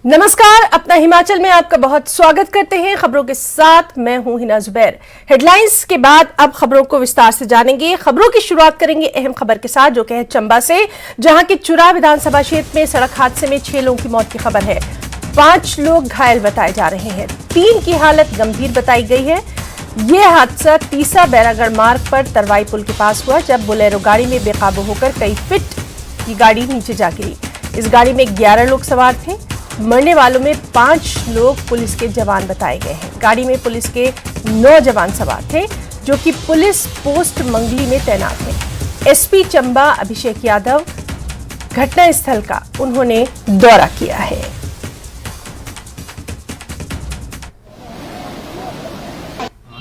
नमस्कार, अपना हिमाचल में आपका बहुत स्वागत करते हैं। खबरों के साथ मैं हूं हिना जुबैर। हेडलाइंस के बाद अब खबरों को विस्तार से जानेंगे। खबरों की शुरुआत करेंगे अहम खबर के साथ, जो कि है चंबा से, जहां के चुरा विधानसभा क्षेत्र में सड़क हादसे में 6 लोगों की मौत की खबर है। 5 लोग घायल बताए जा रहे हैं, 3 की हालत गंभीर बताई गई है। यह हादसा तीसा बैरागढ़ मार्ग पर तरवाई पुल के पास हुआ, जब बोलेरो गाड़ी में बेकाबू होकर कई फीट की गाड़ी नीचे जा गिरी। इस गाड़ी में 11 लोग सवार थे। मरने वालों में 5 लोग पुलिस के जवान बताए गए हैं। गाड़ी में पुलिस के 9 जवान सवार थे, जो कि पुलिस पोस्ट मंगली में तैनात हैं। एसपी चंबा अभिषेक यादव घटनास्थल का उन्होंने दौरा किया है।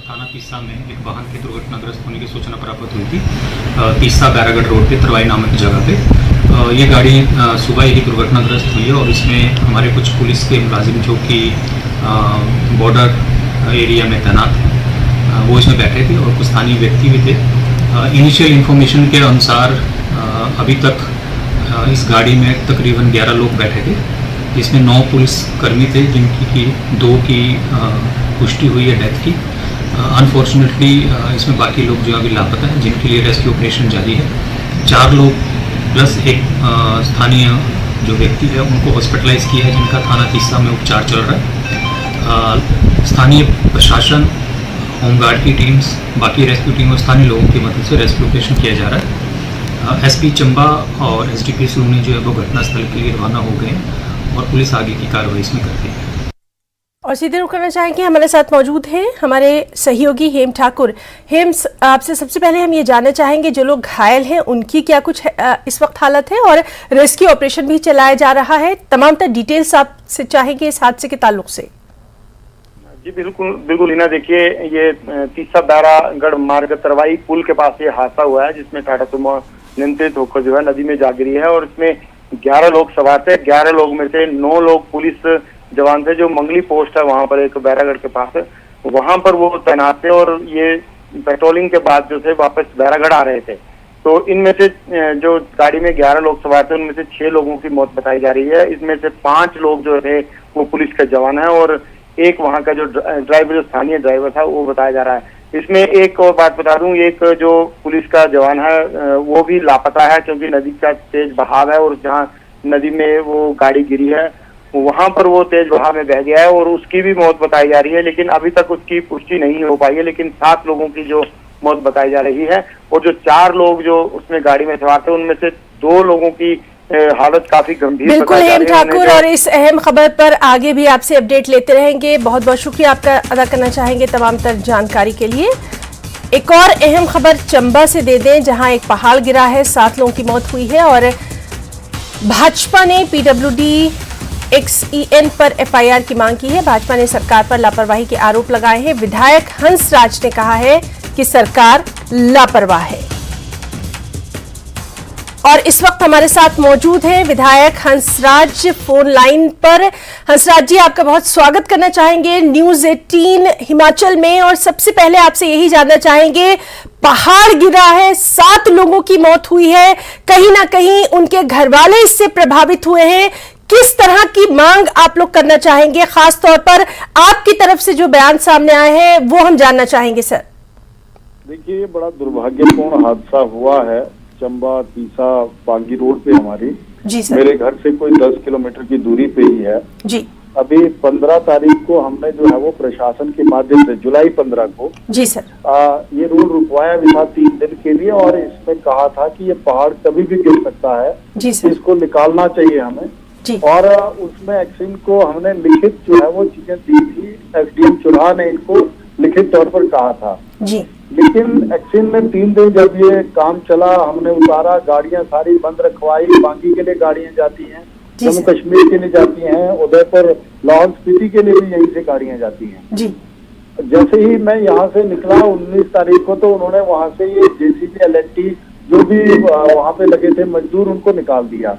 थाना तीसा में एक वाहन के दुर्घटनाग्रस्त होने की सूचना प्राप्त हुई थी। तीसा बैरागढ़ रोड पे तरवाई नामक जगह पे ये गाड़ी सुबह ही दुर्घटनाग्रस्त हुई है और इसमें हमारे कुछ पुलिस के मुलाजिम जो कि बॉर्डर एरिया में तैनात हैं, वो इसमें बैठे थे और कुछ स्थानीय व्यक्ति भी थे। इनिशियल इन्फॉर्मेशन के अनुसार अभी तक इस गाड़ी में तकरीबन 11 लोग बैठे थे, जिसमें 9 पुलिसकर्मी थे, जिनकी 2 की पुष्टि हुई है डेथ की। अनफॉर्चुनेटली इसमें बाकी लोग जो अभी लापता हैं, जिनके लिए रेस्क्यू ऑपरेशन जारी है। 4 लोग प्लस एक स्थानीय जो व्यक्ति है उनको हॉस्पिटलाइज किया है, जिनका थाना तीसा में उपचार चल रहा है। स्थानीय प्रशासन, होमगार्ड की टीम्स, बाकी रेस्क्यू टीम और स्थानीय लोगों की मदद से रेस्क्यू ऑपरेशन किया जा रहा है। एसपी चंबा और एसडीपी सोनी जो है वो घटनास्थल के लिए रवाना हो गए हैं और पुलिस आगे की कार्रवाई इसमें करती है। और सीधे रुक करना चाहेंगे, हमारे साथ मौजूद हैं हमारे सहयोगी हेम ठाकुर। हेम, आपसे सबसे पहले हम ये जानना चाहेंगे, जो लोग घायल हैं उनकी क्या कुछ इस वक्त हालत है, और रेस्क्यू ऑपरेशन भी चलाया जा रहा है। तमाम तर डिटेल्स आपसे चाहेंगे इस हादसे के ताल्लुक से। जी बिल्कुल हिना, देखिए ये तीसा बैरागढ़ मार्ग तरवाई पुल के पास ये हादसा हुआ है, जिसमें टाटा सुमो नियंत्रित होकर जो है नदी में जा गिरी है और इसमें 11 लोग सवार थे। 11 लोग में से 9 लोग पुलिस जवान थे, जो मंगली पोस्ट है वहां पर एक बैरागढ़ के पास, वहां पर वो तैनात थे और ये पेट्रोलिंग के बाद जो थे वापस बैरागढ़ आ रहे थे। तो इनमें से जो गाड़ी में 11 लोग सवार थे, उनमें से 6 लोगों की मौत बताई जा रही है। इसमें से 5 लोग जो थे वो पुलिस के जवान हैं और एक वहां का जो ड्राइवर, जो स्थानीय ड्राइवर था, वो बताया जा रहा है। इसमें एक और बात बता दूं, एक जो पुलिस का जवान है वो भी लापता है, क्योंकि नदी का तेज बहाव है और जहाँ नदी में वो गाड़ी गिरी है वहां पर वो तेज बहाव में बह गया है और उसकी भी मौत बताई जा रही है, लेकिन अभी तक उसकी पुष्टि नहीं हो पाई है। लेकिन 7 लोगों की जो मौत बताई जा रही है और जो 4 लोग जो उसमें गाड़ी में सवार थे, उनमें से 2 लोगों की हालत काफी गंभीर। बिल्कुल हेम ठाकुर, और इस अहम खबर पर आगे भी आपसे अपडेट लेते रहेंगे। बहुत बहुत शुक्रिया आपका अदा करना चाहेंगे तमाम तर जानकारी के लिए। एक और अहम खबर चंबा से दे दें, जहां एक पहाड़ गिरा है, 7 लोगों की मौत हुई है और भाजपा ने PWD XEN पर FIR की मांग की है। भाजपा ने सरकार पर लापरवाही के आरोप लगाए हैं। विधायक हंसराज ने कहा है कि सरकार लापरवाह है। और इस वक्त हमारे साथ मौजूद हैं विधायक हंसराज फोन लाइन पर। हंसराज जी, आपका बहुत स्वागत करना चाहेंगे न्यूज़ 18 हिमाचल में। और सबसे पहले आपसे यही जानना चाहेंगे, पहाड़ गिरा है, 7 लोगों की मौत हुई है, कहीं ना कहीं उनके घर वाले इससे प्रभावित हुए हैं। किस तरह की मांग आप लोग करना चाहेंगे? खास तौर पर आपकी तरफ से जो बयान सामने आए हैं वो हम जानना चाहेंगे सर। देखिए, बड़ा दुर्भाग्यपूर्ण हादसा हुआ है चंबा तीसा पांगी रोड पे हमारी। जी सर। मेरे घर से कोई 10 किलोमीटर की दूरी पे ही है जी। अभी 15 तारीख को हमने जो है वो प्रशासन के माध्यम से जुलाई 15 को जी सर ये रूल रुकवाया भी था 3 दिन के लिए, और इसमें कहा था कि ये पहाड़ कभी भी गिर सकता है जी सर, इसको निकालना चाहिए हमें जी। और उसमें एक्सिन को हमने लिखित जो है वो चीजें दी थी। SDM चुराह ने इनको लिखित तौर पर कहा था जी। लेकिन एक्सिन में 3 दिन जब ये काम चला, हमने उतारा, गाड़ियां सारी बंद रखवाई। बांगी के लिए गाड़ियां जाती हैं, जम्मू कश्मीर के लिए जाती हैं, उदयपुर लाहौल स्पीति के लिए भी यहीं से गाड़ियां जाती हैं जी। जैसे ही मैं यहाँ से निकला 19 तारीख को, तो उन्होंने वहां से ये JCB LNT जो भी वहाँ पे लगे थे मजदूर, उनको निकाल दिया।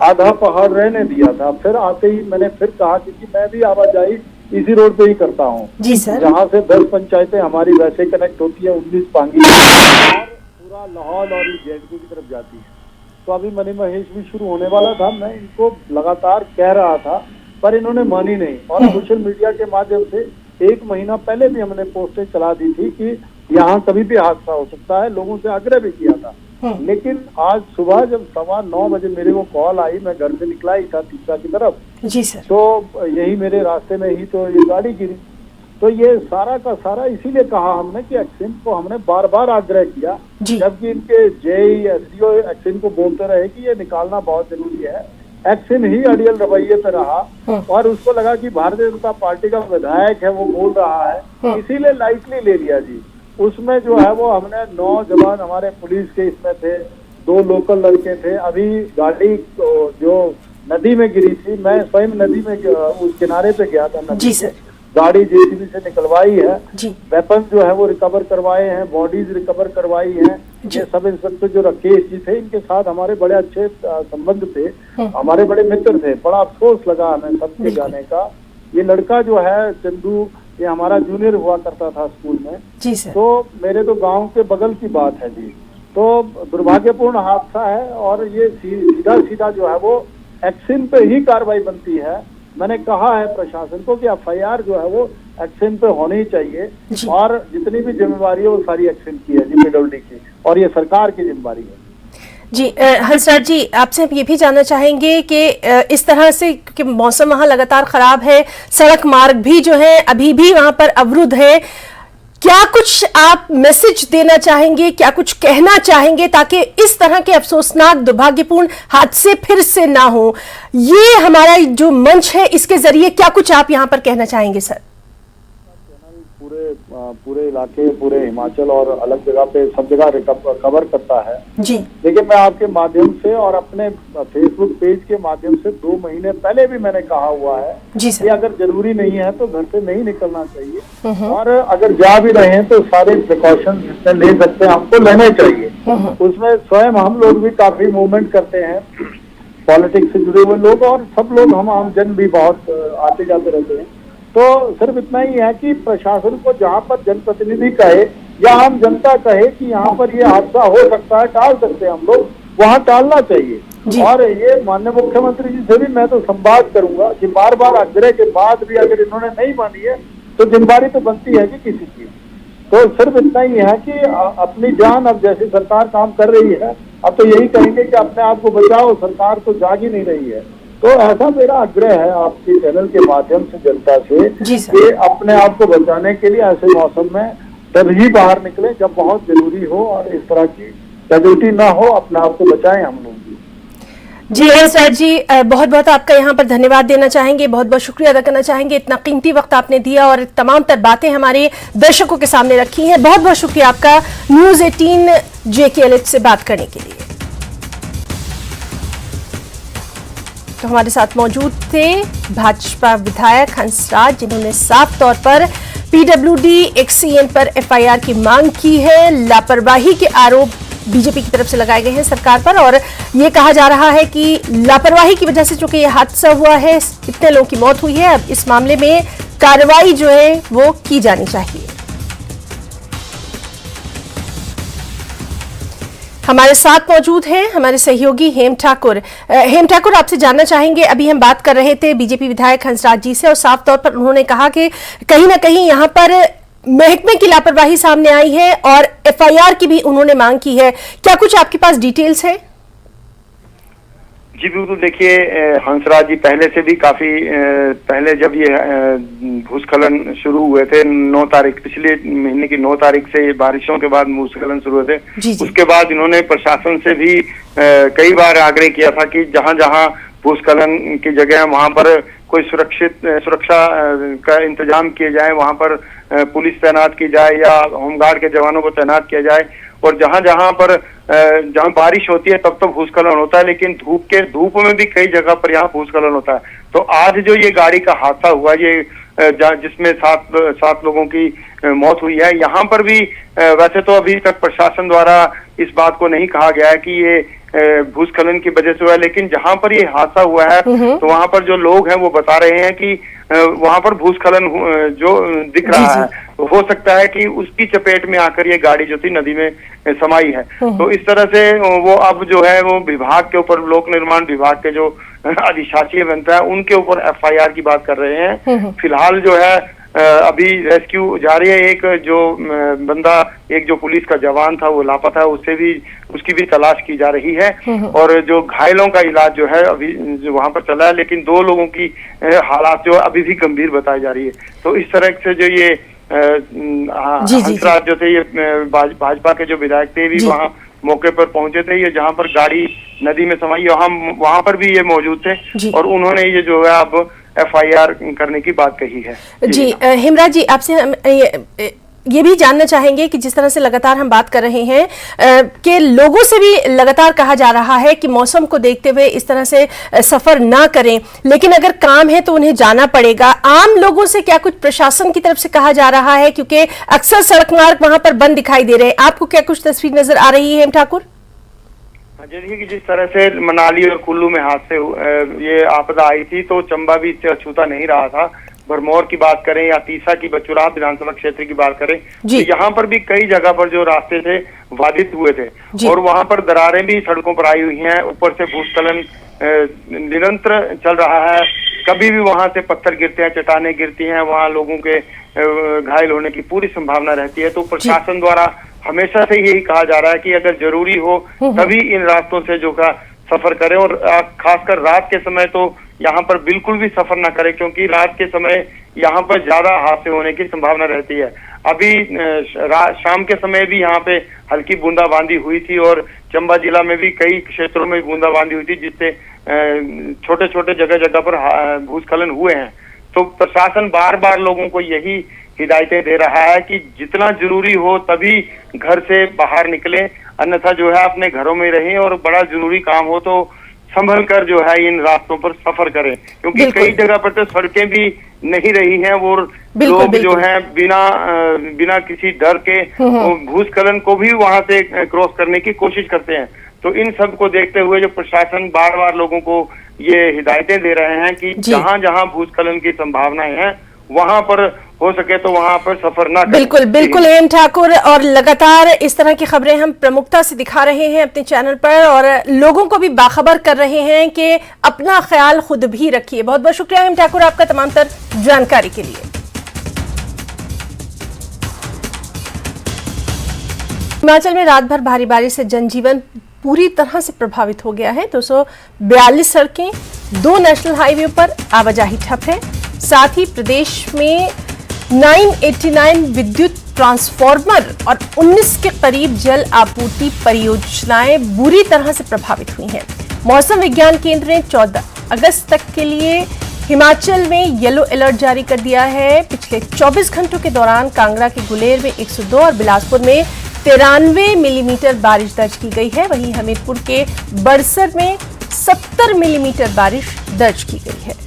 आधा पहाड़ रहने दिया था। फिर आते ही मैंने फिर कहा कि मैं भी आवाजाही इसी रोड पे ही करता हूँ जी सर, जहाँ से 10 पंचायतें हमारी वैसे कनेक्ट होती है, 19 पांगी और पूरा लाहौल और जेडपी की तरफ जाती है। तो अभी मनी महेश भी शुरू होने वाला था। मैं इनको लगातार कह रहा था पर इन्होंने मानी नहीं। और सोशल मीडिया के माध्यम से 1 महीना पहले भी हमने पोस्टें चला दी थी कि यहाँ कभी भी हादसा हो सकता है, लोगों से आग्रह भी किया था। लेकिन आज सुबह जब 9:15 बजे मेरे को कॉल आई, मैं घर से निकला ही था तीसरा की तरफ जी सर, तो यही मेरे रास्ते में ही तो ये गाड़ी गिरी। तो ये सारा का सारा इसीलिए कहा हमने कि एक्सिम को हमने बार बार आग्रह किया, जबकि इनके जेई एसडीओ एक्सिम को बोलते रहे कि ये निकालना बहुत जरूरी है। एक्सिम ही अड़ियल रवैये पे रहा और उसको लगा कि भारतीय जनता पार्टी का विधायक है वो बोल रहा है, इसीलिए लाइटली ले लिया जी। उसमें जो है वो हमने 9 जवान हमारे पुलिस के इसमें थे, 2 लोकल लड़के थे। अभी गाड़ी जो नदी में गिरी थी, मैं स्वयं नदी में उस किनारे पे गया था नदी से, गाड़ी जेसीबी से निकलवाई है, वेपन जो है वो रिकवर करवाए हैं, बॉडीज रिकवर करवाई हैं। ये सब इंस्पेक्टर जो राकेश जी थे, इनके साथ हमारे बड़े अच्छे संबंध थे, हमारे बड़े मित्र थे। बड़ा अफसोस लगा हमें सबके जाने का। ये लड़का जो है चंदू, ये हमारा जूनियर हुआ करता था स्कूल में जी सर। तो मेरे तो गांव के बगल की बात है जी। तो दुर्भाग्यपूर्ण हादसा है और ये सीधा सीधा जो है वो एक्सिम पे ही कार्रवाई बनती है। मैंने कहा है प्रशासन को कि एफआईआर जो है वो एक्सिम पे होनी चाहिए और जितनी भी जिम्मेवारी है वो सारी एक्सिम की है जी, पीडब्ल्यूडी की, और ये सरकार की जिम्मेवारी है जी। हंसराज जी, आपसे हम ये भी जानना चाहेंगे कि इस तरह से कि मौसम वहाँ लगातार खराब है, सड़क मार्ग भी जो है अभी भी वहाँ पर अवरुद्ध है, क्या कुछ आप मैसेज देना चाहेंगे, क्या कुछ कहना चाहेंगे ताकि इस तरह के अफसोसनाक दुर्भाग्यपूर्ण हादसे फिर से ना हो? ये हमारा जो मंच है, इसके जरिए क्या कुछ आप यहाँ पर कहना चाहेंगे सर? पूरे इलाके, पूरे हिमाचल और अलग जगह पे सब जगह कवर करता है जी। देखिए, मैं आपके माध्यम से और अपने फेसबुक पेज के माध्यम से 2 महीने पहले भी मैंने कहा हुआ है कि अगर जरूरी नहीं है तो घर से नहीं निकलना चाहिए, और अगर जा भी रहे हैं तो सारे प्रिकॉशन जितने ले सकते हैं हमको लेने चाहिए। उसमें स्वयं हम लोग भी काफी मूवमेंट करते हैं, पॉलिटिक्स से जुड़े हुए लोग और सब लोग, हम आम जन भी बहुत आते जाते रहते हैं। तो सिर्फ इतना ही है कि प्रशासन को जहाँ पर जनप्रतिनिधि कहे या आम जनता कहे कि यहाँ पर ये हादसा हो सकता है, टाल सकते हैं हम लोग, वहाँ टालना चाहिए। और ये माननीय मुख्यमंत्री जी से भी मैं तो संवाद करूंगा कि बार बार आग्रह के बाद भी अगर इन्होंने नहीं मानी है तो जिम्मेदारी तो बनती है कि किसी की। तो सिर्फ इतना ही है कि अपनी जान, अब जैसे सरकार काम कर रही है, अब तो यही कहेंगे कि अपने आप को बचाओ, सरकार तो जाग ही नहीं रही है। तो ऐसा मेरा आग्रह है आपके चैनल के माध्यम से जनता से कि अपने आप को बचाने के लिए ऐसे मौसम में तभी बाहर निकले जब बहुत जरूरी हो, और इस तरह की कैजुअल्टी ना हो, अपने आप को बचाएं हम लोग जी। सर जी, बहुत बहुत आपका यहाँ पर धन्यवाद देना चाहेंगे, बहुत बहुत शुक्रिया अदा करना चाहेंगे, इतना कीमती वक्त आपने दिया और तमाम तर बातें हमारे दर्शकों के सामने रखी हैं। बहुत बहुत शुक्रिया आपका न्यूज़ 18 JKLH से बात करने के लिए। तो हमारे साथ मौजूद थे भाजपा विधायक हंसराज, जिन्होंने साफ तौर पर PWD XCN पर FIR की मांग की है। लापरवाही के आरोप बीजेपी की तरफ से लगाए गए हैं सरकार पर, और ये कहा जा रहा है कि लापरवाही की वजह से चूंकि ये हादसा हुआ है, इतने लोगों की मौत हुई है, अब इस मामले में कार्रवाई जो है वो की जानी चाहिए। हमारे साथ मौजूद हैं हमारे सहयोगी हेम ठाकुर। हेम ठाकुर, आपसे जानना चाहेंगे, अभी हम बात कर रहे थे बीजेपी विधायक हंसराज जी से और साफ तौर पर उन्होंने कहा कि कहीं ना कहीं यहाँ पर महकमे की लापरवाही सामने आई है और FIR की भी उन्होंने मांग की है। क्या कुछ आपके पास डिटेल्स है? जी बिल्कुल, देखिए हंसराज जी पहले से भी काफी पहले जब ये भूस्खलन शुरू हुए थे 9 तारीख, पिछले महीने की 9 तारीख से ये बारिशों के बाद भूस्खलन शुरू हुए थे, उसके बाद इन्होंने प्रशासन से भी कई बार आग्रह किया था कि जहां जहां भूस्खलन की जगह वहां पर कोई सुरक्षा का इंतजाम किए जाए, वहां पर पुलिस तैनात की जाए या होमगार्ड के जवानों को तैनात किया जाए, और जहां पर जहां बारिश होती है तब तो भूस्खलन होता है, लेकिन धूप में भी कई जगह पर यहाँ भूस्खलन होता है। तो आज जो ये गाड़ी का हादसा हुआ, ये जिसमें 7 लोगों की मौत हुई है, यहाँ पर भी वैसे तो अभी तक प्रशासन द्वारा इस बात को नहीं कहा गया है कि ये भूस्खलन की वजह से हुआ है। लेकिन जहां पर ये हादसा हुआ है तो वहां पर जो लोग हैं वो बता रहे हैं कि वहां पर भूस्खलन जो दिख रहा है, तो हो सकता है कि उसकी चपेट में आकर ये गाड़ी जो थी नदी में समाई है। तो इस तरह से वो अब जो है वो विभाग के ऊपर, लोक निर्माण विभाग के जो अधिशासी बनता है उनके ऊपर FIR की बात कर रहे हैं। फिलहाल जो है अभी रेस्क्यू जारी है। एक जो बंदा, एक जो पुलिस का जवान था वो लापता है, उसकी भी तलाश की जा रही है। और जो घायलों का इलाज जो है अभी वहां पर चला है, लेकिन 2 लोगों की हालात जो अभी भी गंभीर बताई जा रही है। तो इस तरह से जो ये हंसराज जो थे, ये भाजपा के जो विधायक थे भी वहाँ मौके पर पहुंचे थे। ये जहाँ पर गाड़ी नदी में समाई वहाँ पर भी ये मौजूद थे और उन्होंने ये जो है अब FIR करने की बात कही है। जी हेमराज जी, आपसे हम ये भी जानना चाहेंगे कि जिस तरह से लगातार हम बात कर रहे हैं कि लोगों से भी लगातार कहा जा रहा है कि मौसम को देखते हुए इस तरह से सफर ना करें, लेकिन अगर काम है तो उन्हें जाना पड़ेगा। आम लोगों से क्या कुछ प्रशासन की तरफ से कहा जा रहा है, क्योंकि अक्सर सड़क मार्ग वहां पर बंद दिखाई दे रहे हैं? आपको क्या कुछ तस्वीर नजर आ रही है हेम ठाकुर? देखिए कि जिस तरह से मनाली और कुल्लू में हादसे ये आपदा आई थी तो चंबा भी इससे अछूता नहीं रहा था। भरमौर की बात करें या तीसा की बचुराह विधानसभा क्षेत्र की बात करें तो यहाँ पर भी कई जगह पर जो रास्ते थे बाधित हुए थे और वहां पर दरारें भी सड़कों पर आई हुई हैं। ऊपर से भूस्खलन निरंतर चल रहा है। कभी भी वहां से पत्थर गिरते हैं, चट्टानें गिरती हैं, वहां लोगों के घायल होने की पूरी संभावना रहती है। तो प्रशासन द्वारा हमेशा से यही कहा जा रहा है कि अगर जरूरी हो तभी इन रास्तों से जो का सफर करें और खासकर रात के समय तो यहाँ पर बिल्कुल भी सफर ना करें, क्योंकि रात के समय यहाँ पर ज्यादा हादसे होने की संभावना रहती है। अभी शाम के समय भी यहाँ पे हल्की बूंदाबांदी हुई थी और चंबा जिला में भी कई क्षेत्रों में बूंदाबांदी हुई थी, जिससे छोटे छोटे जगह जगह पर भूस्खलन हुए हैं। तो प्रशासन बार बार लोगों को यही हिदायतें दे रहा है कि जितना जरूरी हो तभी घर से बाहर निकलें, अन्यथा जो है अपने घरों में रहें और बड़ा जरूरी काम हो तो संभल कर जो है इन रास्तों पर सफर करें, क्योंकि कई जगह पर तो सड़कें भी नहीं रही हैं और लोग जो हैं बिना किसी डर के भूस्खलन को भी वहां से क्रॉस करने की कोशिश करते हैं। तो इन सब को देखते हुए जो प्रशासन बार बार लोगों को ये हिदायतें दे रहे हैं कि जहां जहां भूस्खलन की संभावनाएं हैं वहां पर हो सके तो वहां पर सफर ना करें। बिल्कुल बिल्कुल हेम ठाकुर, और लगातार इस तरह की खबरें हम प्रमुखता से दिखा रहे हैं अपने चैनल पर और लोगों को भी बाखबर कर रहे हैं कि अपना ख्याल खुद भी रखिए। बहुत बहुत शुक्रिया हेम ठाकुर आपका तमाम तर जानकारी के लिए। हिमाचल में रात भर भारी बारिश से जनजीवन पूरी तरह से प्रभावित हो गया है। 242 सड़कें, 2 नेशनल हाईवे पर आवाजाही ठप है। साथ ही प्रदेश में 989 विद्युत ट्रांसफार्मर और 19 के करीब जल आपूर्ति परियोजनाएं बुरी तरह से प्रभावित हुई हैं। मौसम विज्ञान केंद्र ने 14 अगस्त तक के लिए हिमाचल में येलो अलर्ट जारी कर दिया है। पिछले 24 घंटों के दौरान कांगड़ा के गुलेर में 102 और बिलासपुर में 93 मिलीमीटर बारिश दर्ज की गई है। वहीं हमीरपुर के बड़सर में 70 मिलीमीटर बारिश दर्ज की गई है।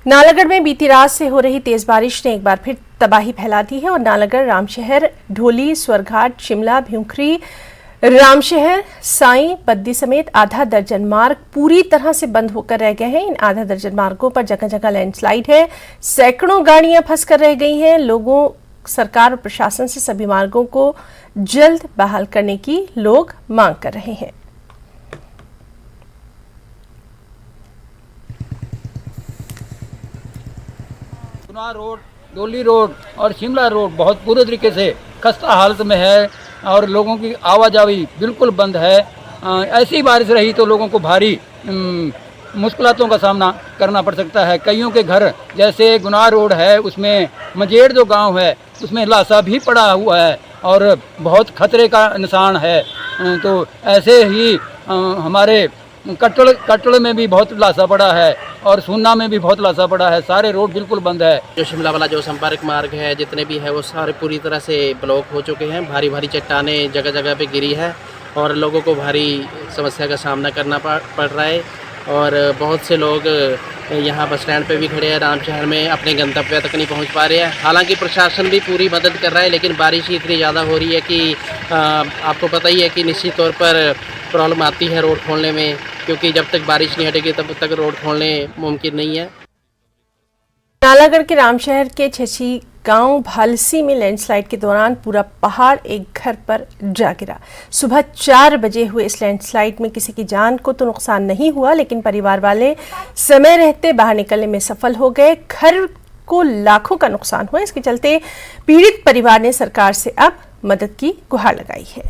नालागढ़ में बीती रात से हो रही तेज बारिश ने एक बार फिर तबाही फैला दी है और नालागढ़, रामशहर, ढोली, स्वरघाट, शिमला, भ्यूंखरी, रामशहर, साई, बद्दी समेत आधा दर्जन मार्ग पूरी तरह से बंद होकर रह गए हैं। इन आधा दर्जन मार्गों पर जगह जगह लैंडस्लाइड है, सैकड़ों गाड़ियां फंस कर रह गई हैं। लोगों, सरकार और प्रशासन से सभी मार्गों को जल्द बहाल करने की लोग मांग कर रहे हैं। रोड, डोली रोड और शिमला रोड बहुत पूरे तरीके से खस्ता हालत में है और लोगों की आवाजाही बिल्कुल बंद है। ऐसी बारिश रही तो लोगों को भारी मुश्किलों का सामना करना पड़ सकता है। कईयों के घर, जैसे गुनाह रोड है, उसमें मजेड़ जो गांव है उसमें लाशा भी पड़ा हुआ है और बहुत खतरे का निशान है। तो ऐसे ही हमारे कटड़ में भी बहुत लाशा पड़ा है और सुन्ना में भी बहुत लाशा पड़ा है। सारे रोड बिल्कुल बंद है। जो शिमला वाला जो संपर्क मार्ग है जितने भी है वो सारे पूरी तरह से ब्लॉक हो चुके हैं। भारी भारी चट्टानें जगह जगह पे गिरी है और लोगों को भारी समस्या का सामना करना पड़ रहा है। और बहुत से लोग यहाँ बस स्टैंड पे भी खड़े हैं, राम शहर में अपने गंतव्य तक नहीं पहुँच पा रहे हैं। हालांकि प्रशासन भी पूरी मदद कर रहा है, लेकिन बारिश ही इतनी ज़्यादा हो रही है कि आपको पता ही है कि निश्चित तौर पर प्रॉब्लम आती है रोड खोलने में, क्योंकि जब तक बारिश नहीं हटेगी तब तक रोड खोलने मुमकिन नहीं है। नालागढ़ के रामशहर के छछी गांव भालसी में लैंडस्लाइड के दौरान पूरा पहाड़ एक घर पर जा गिरा। सुबह 4 बजे हुए इस लैंडस्लाइड में किसी की जान को तो नुकसान नहीं हुआ, लेकिन परिवार वाले समय रहते बाहर निकलने में सफल हो गए। घर को लाखों का नुकसान हुआ। इसके चलते पीड़ित परिवार ने सरकार से अब मदद की गुहार लगाई है।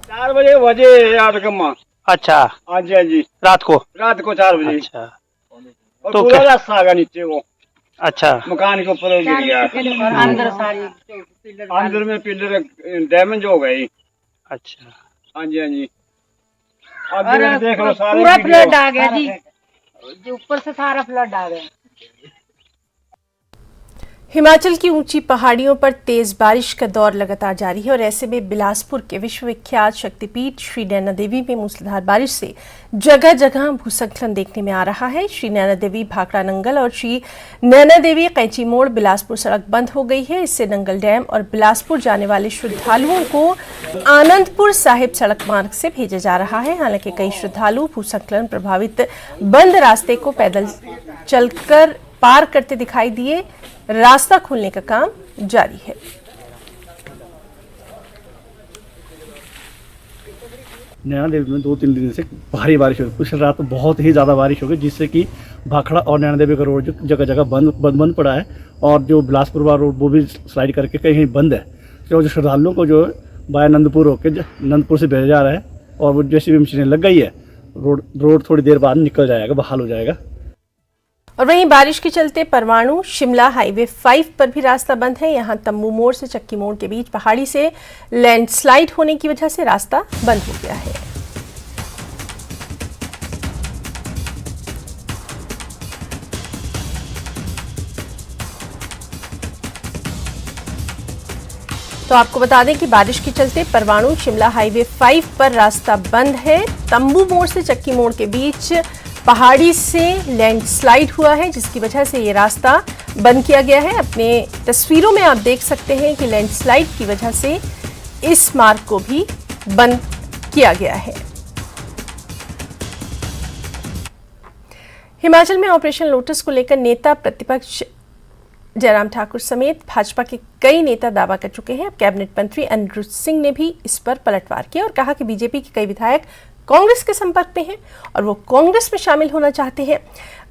चार बजे बजे यार कम्मा। अच्छा, हाँ जी हाँ जी, रात को 4 बजे। अच्छा, और तो पूरा क्या? रास्ता आ गया नीचे वो अच्छा, मकान के ऊपर गिर गया। अंदर में पिलर डैमेज हो गए। अच्छा, हाँ जी हाँ जी, अब देख लो सारे पूरा फ्लड आ गया जी, जो ऊपर से सारा फ्लड आ गया। हिमाचल की ऊंची पहाड़ियों पर तेज बारिश का दौर लगातार जारी है और ऐसे में बिलासपुर के विश्वविख्यात शक्तिपीठ श्री नैना देवी में मूसलाधार बारिश से जगह जगह भूस्खलन देखने में आ रहा है। श्री नैना देवी भाखड़ा नंगल और श्री नैना देवी कैंची मोड़ बिलासपुर सड़क बंद हो गई है। इससे नंगल डैम और बिलासपुर जाने वाले श्रद्धालुओं को आनंदपुर साहिब सड़क मार्ग से भेजा जा रहा है। हालांकि कई श्रद्धालु भूस्खलन प्रभावित बंद रास्ते को पैदल चलकर पार करते दिखाई दिए। रास्ता खोलने का काम जारी है। नैना देवी में 2-3 दिन से भारी बारिश हो गई। कुछ रात बहुत ही ज़्यादा बारिश हो गई, जिससे कि भाखड़ा और नैना देवी का रोड जगह जगह बंद पड़ा है और जो बिलासपुर वाला रोड वो भी स्लाइड करके कहीं बंद है। तो जो श्रद्धालुओं को जो बाय नंदपुर होकर नंदपुर से भेजा जा रहा है और वो जेसीबी मशीनें लग गई है। रोड थोड़ी देर बाद निकल जाएगा, बहाल हो जाएगा। और वहीं बारिश के चलते परवाणु शिमला हाईवे 5 पर भी रास्ता बंद है। यहां तम्बू मोड़ से चक्की मोड़ के बीच पहाड़ी से लैंडस्लाइड होने की वजह से रास्ता बंद हो गया है। तो आपको बता दें कि बारिश के चलते परवाणु शिमला हाईवे 5 पर रास्ता बंद है। तम्बू मोड़ से चक्की मोड़ के बीच पहाड़ी से लैंडस्लाइड हुआ है, जिसकी वजह से ये रास्ता बंद किया गया है। अपने तस्वीरों में आप देख सकते हैं कि लैंडस्लाइड की वजह से इस मार्ग को भी बंद किया गया है। हिमाचल में ऑपरेशन लोटस को लेकर नेता प्रतिपक्ष जयराम ठाकुर समेत भाजपा के कई नेता दावा कर चुके हैं। अब कैबिनेट मंत्री अनिरुद्ध सिंह ने भी इस पर पलटवार किया और कहा कि बीजेपी के कई विधायक कांग्रेस के संपर्क में हैं और वो कांग्रेस में शामिल होना चाहते हैं।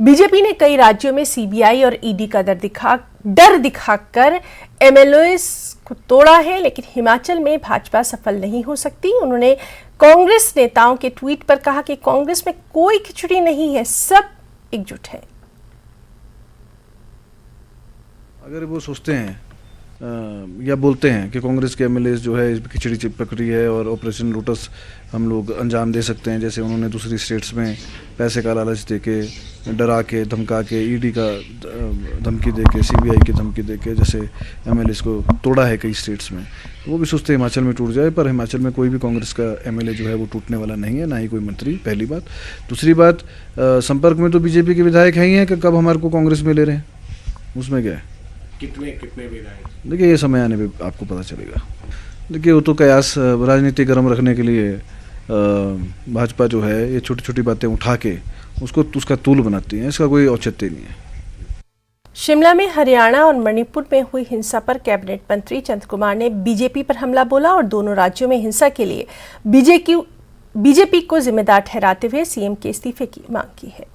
बीजेपी ने कई राज्यों में सीबीआई और ईडी का डर दिखाकर एमएलएस को तोड़ा है, लेकिन हिमाचल में भाजपा सफल नहीं हो सकती। उन्होंने कांग्रेस नेताओं के ट्वीट पर कहा कि कांग्रेस में कोई खिचड़ी नहीं है, सब एकजुट है। अगर वो सोचते हैं या बोलते हैं कि कांग्रेस के एमएलए जो है खिचड़ी पकड़ी है और ऑपरेशन लोटस हम लोग अंजाम दे सकते हैं, जैसे उन्होंने दूसरी स्टेट्स में पैसे का लालच देके, डरा के, धमका के, ईडी का धमकी देके, सीबीआई की धमकी देके जैसे एमएलए को तोड़ा है कई स्टेट्स में, वो भी सोचते हैं हिमाचल में टूट जाए। पर हिमाचल में कोई भी कांग्रेस का एमएलए जो है वो टूटने वाला नहीं है, ना ही कोई मंत्री, पहली बात। दूसरी बात, संपर्क में तो बीजेपी के विधायक हैं ही हैं कि कब हमारे को कांग्रेस में ले रहे हैं, उसमें क्या है। कितने विधायक? देखिए ये समय आने पे आपको पता चलेगा। देखिए वो तो कयास राजनीति गर्म रखने के लिए भाजपा जो है ये छोटी छोटी बातें उठा के उसका तूल बनाती है, इसका कोई औचित्य नहीं है। शिमला में हरियाणा और मणिपुर में हुई हिंसा पर कैबिनेट मंत्री चंद कुमार ने बीजेपी पर हमला बोला और दोनों राज्यों में हिंसा के लिए बीजेपी को जिम्मेदार ठहराते हुए सीएम के इस्तीफे की मांग की है।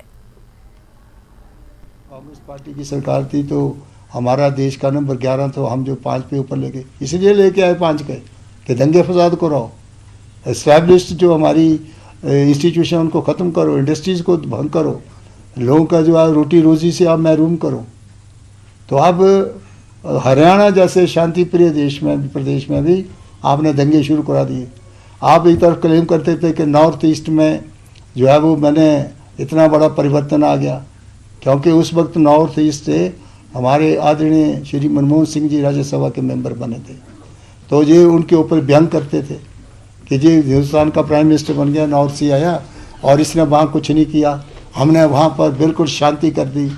कांग्रेस पार्टी की सरकार थी तो हमारा देश का नंबर 11 तो हम जो 5 पे ऊपर लेके इसलिए लेके आए 5 के कि दंगे फसाद को रहो, एस्टैब्लिश्ड जो हमारी इंस्टीट्यूशन उनको ख़त्म करो, इंडस्ट्रीज़ को भंग करो, लोगों का जो है रोटी रोजी से आप महरूम करो। तो अब हरियाणा जैसे शांति प्रिय देश में प्रदेश में भी आपने दंगे शुरू करा दिए। आप एक तरफ क्लेम करते थे कि नॉर्थ ईस्ट में जो है वो मैंने इतना बड़ा परिवर्तन आ गया, क्योंकि उस वक्त नॉर्थ ईस्ट से हमारे आदरणीय श्री मनमोहन सिंह जी राज्यसभा के मेंबर बने थे, तो ये उनके ऊपर व्यंग करते थे कि जी हिंदुस्तान का प्राइम मिनिस्टर बन गया, नॉर्थ से आया और इसने वहाँ कुछ नहीं किया, हमने वहाँ पर बिल्कुल शांति कर दी,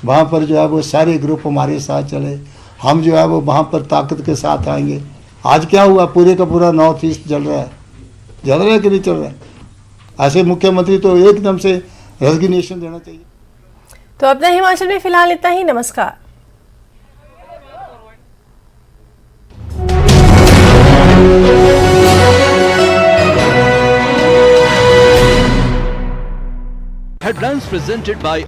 वहाँ पर जो है वो सारे ग्रुप हमारे साथ चले, हम जो है वो वहाँ पर ताकत के साथ आएंगे। आज क्या हुआ, पूरे का पूरा नॉर्थ ईस्ट जल रहा है कि नहीं चल रहा है? ऐसे मुख्यमंत्री तो एकदम से रेजिग्नेशन देना चाहिए। तो अपना हिमाचल में फिलहाल इतना ही। नमस्कार। Headlines presented by